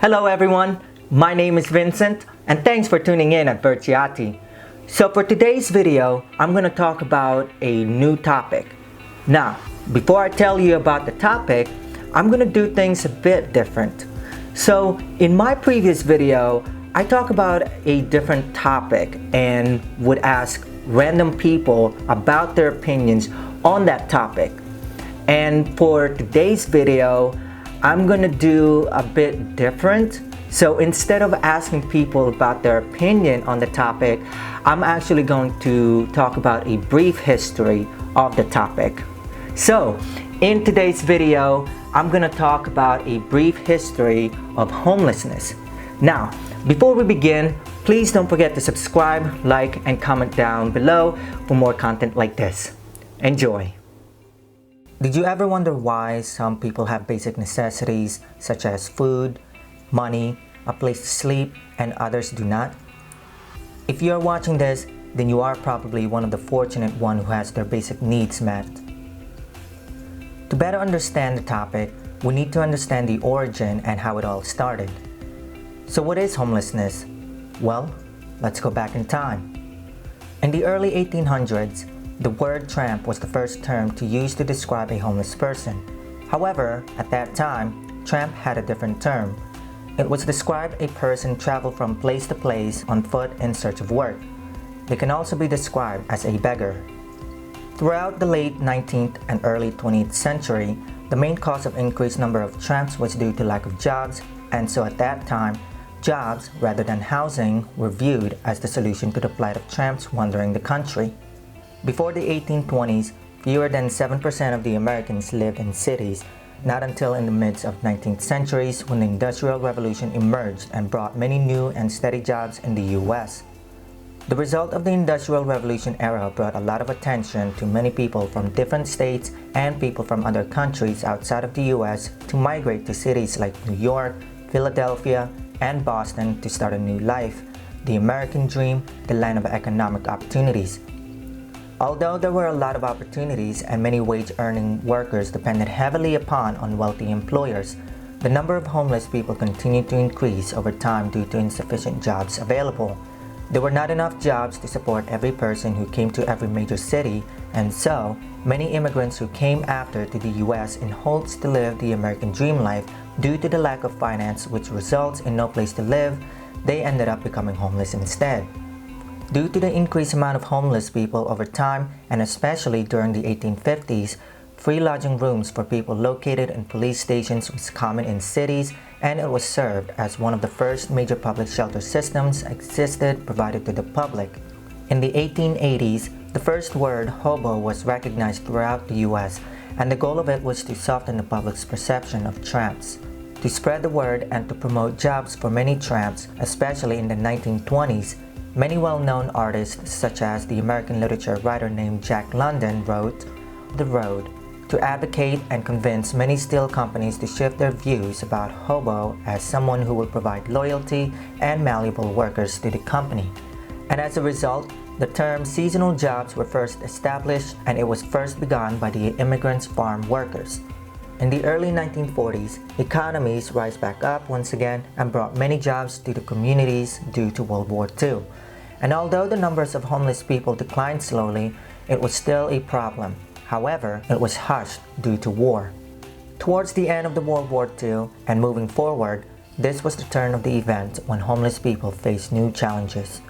Hello everyone, my name is Vincent and thanks for tuning in at Vertiati. So for today's video, I'm going to talk about a new topic. Now, before I tell you about the topic, I'm going to do things a bit different. So in my previous video, I talk about a different topic and would ask random people about their opinions on that topic. And for today's video, I'm gonna do a bit different. So instead of asking people about their opinion on the topic, I'm actually going to talk about a brief history of the topic. So in today's video, I'm gonna talk about a brief history of homelessness. Now, before we begin, please don't forget to subscribe, like, and comment down below for more content like this. Enjoy! Did you ever wonder why some people have basic necessities such as food, money, a place to sleep, and others do not? If you are watching this, then you are probably one of the fortunate one who has their basic needs met. To better understand the topic, we need to understand the origin and how it all started. So what is homelessness? Well, let's go back in time. In the early 1800s, the word tramp was the first term to use to describe a homeless person. However, at that time, tramp had a different term. It was to describe a person travel from place to place on foot in search of work. They can also be described as a beggar. Throughout the late 19th and early 20th century, the main cause of increased number of tramps was due to lack of jobs, and so at that time, jobs rather than housing were viewed as the solution to the plight of tramps wandering the country. Before the 1820s, fewer than 7% of the Americans lived in cities, not until in the midst of 19th centuries when the Industrial Revolution emerged and brought many new and steady jobs in the US. The result of the Industrial Revolution era brought a lot of attention to many people from different states and people from other countries outside of the US to migrate to cities like New York, Philadelphia, and Boston to start a new life, the American dream, the land of economic opportunities. Although there were a lot of opportunities and many wage-earning workers depended heavily upon wealthy employers, the number of homeless people continued to increase over time due to insufficient jobs available. There were not enough jobs to support every person who came to every major city, and so many immigrants who came after to the US in hopes to live the American dream life due to the lack of finance which results in no place to live, they ended up becoming homeless instead. Due to the increased amount of homeless people over time, and especially during the 1850s, free lodging rooms for people located in police stations was common in cities, and it was served as one of the first major public shelter systems existed provided to the public. In the 1880s, the first word hobo was recognized throughout the US, and the goal of it was to soften the public's perception of tramps. To spread the word and to promote jobs for many tramps, especially in the 1920s, many well-known artists such as the American literature writer named Jack London wrote The Road to advocate and convince many steel companies to shift their views about hobo as someone who will provide loyalty and malleable workers to the company. And as a result, the term seasonal jobs were first established, and it was first begun by the immigrants' farm workers. In the early 1940s, economies rise back up once again and brought many jobs to the communities due to World War II. And although the numbers of homeless people declined slowly, it was still a problem. However, it was hushed due to war. Towards the end of the World War II and moving forward, this was the turn of the event when homeless people faced new challenges.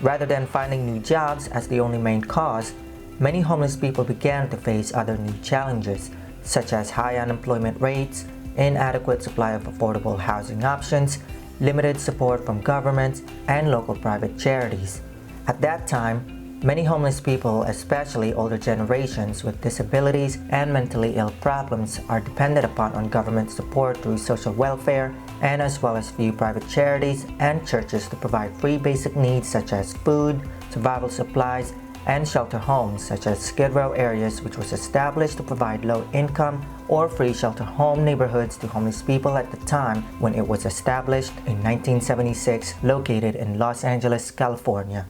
Rather than finding new jobs as the only main cause, many homeless people began to face other new challenges, such as high unemployment rates, inadequate supply of affordable housing options, limited support from governments, and local private charities. At that time, many homeless people, especially older generations with disabilities and mentally ill problems, are dependent upon government support through social welfare, and as well as few private charities and churches to provide free basic needs such as food, survival supplies, and shelter homes such as Skid Row areas, which was established to provide low-income or free shelter home neighborhoods to homeless people at the time when it was established in 1976, located in Los Angeles, California.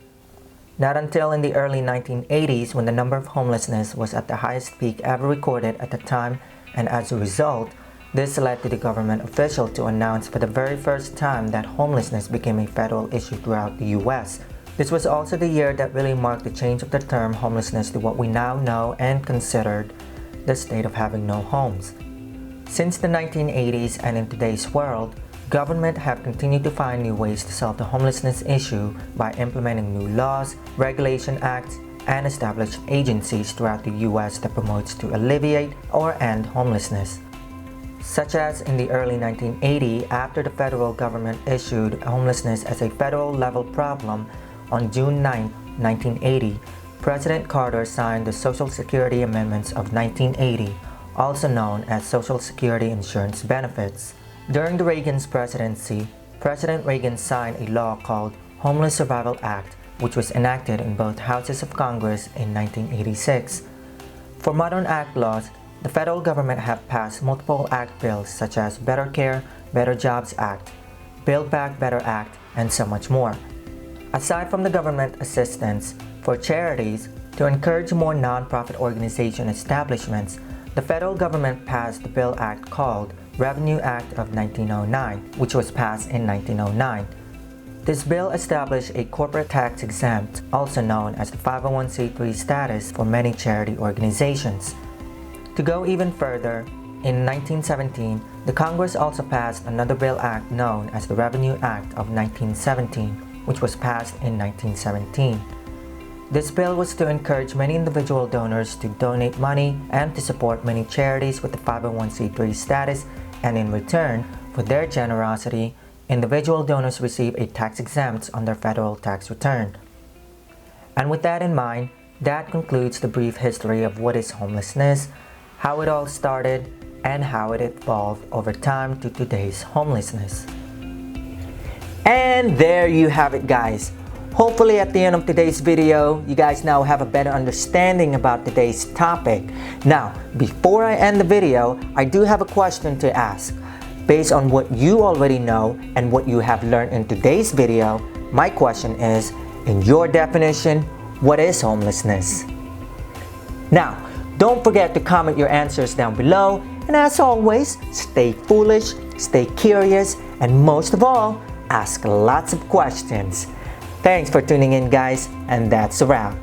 Not until in the early 1980s when the number of homelessness was at the highest peak ever recorded at the time, and as a result, This led to the government official to announce for the very first time that homelessness became a federal issue throughout the US. This was also the year that really marked the change of the term homelessness to what we now know and considered the state of having no homes. Since the 1980s and in today's world, government have continued to find new ways to solve the homelessness issue by implementing new laws, regulation acts, and established agencies throughout the US that promotes to alleviate or end homelessness. Such as in the early 1980, after the federal government issued homelessness as a federal level problem, on June 9, 1980, President Carter signed the Social Security Amendments of 1980, also known as Social Security Insurance Benefits. During the Reagan's presidency, President Reagan signed a law called Homeless Survival Act, which was enacted in both houses of Congress in 1986. For modern act laws, the federal government have passed multiple act bills such as Better Care, Better Jobs Act, Build Back Better Act, and so much more. Aside from the government assistance for charities to encourage more nonprofit organization establishments, the federal government passed the Bill Act called Revenue Act of 1909, which was passed in 1909. This bill established a corporate tax exempt, also known as the 501c3 status for many charity organizations. To go even further, in 1917, the Congress also passed another Bill Act known as the Revenue Act of 1917, which was passed in 1917. This bill was to encourage many individual donors to donate money and to support many charities with the 501c3 status, and in return for their generosity, individual donors receive a tax exempt on their federal tax return. And with that in mind, that concludes the brief history of what is homelessness, how it all started, and how it evolved over time to today's homelessness. And there you have it, guys. Hopefully at the end of today's video, you guys now have a better understanding about today's topic. Now, before I end the video, I do have a question to ask. Based on what you already know and what you have learned in today's video, my question is, in your definition, what is homelessness? Now, don't forget to comment your answers down below, and as always, stay foolish, stay curious, and most of all, ask lots of questions. Thanks for tuning in, guys, and that's a wrap.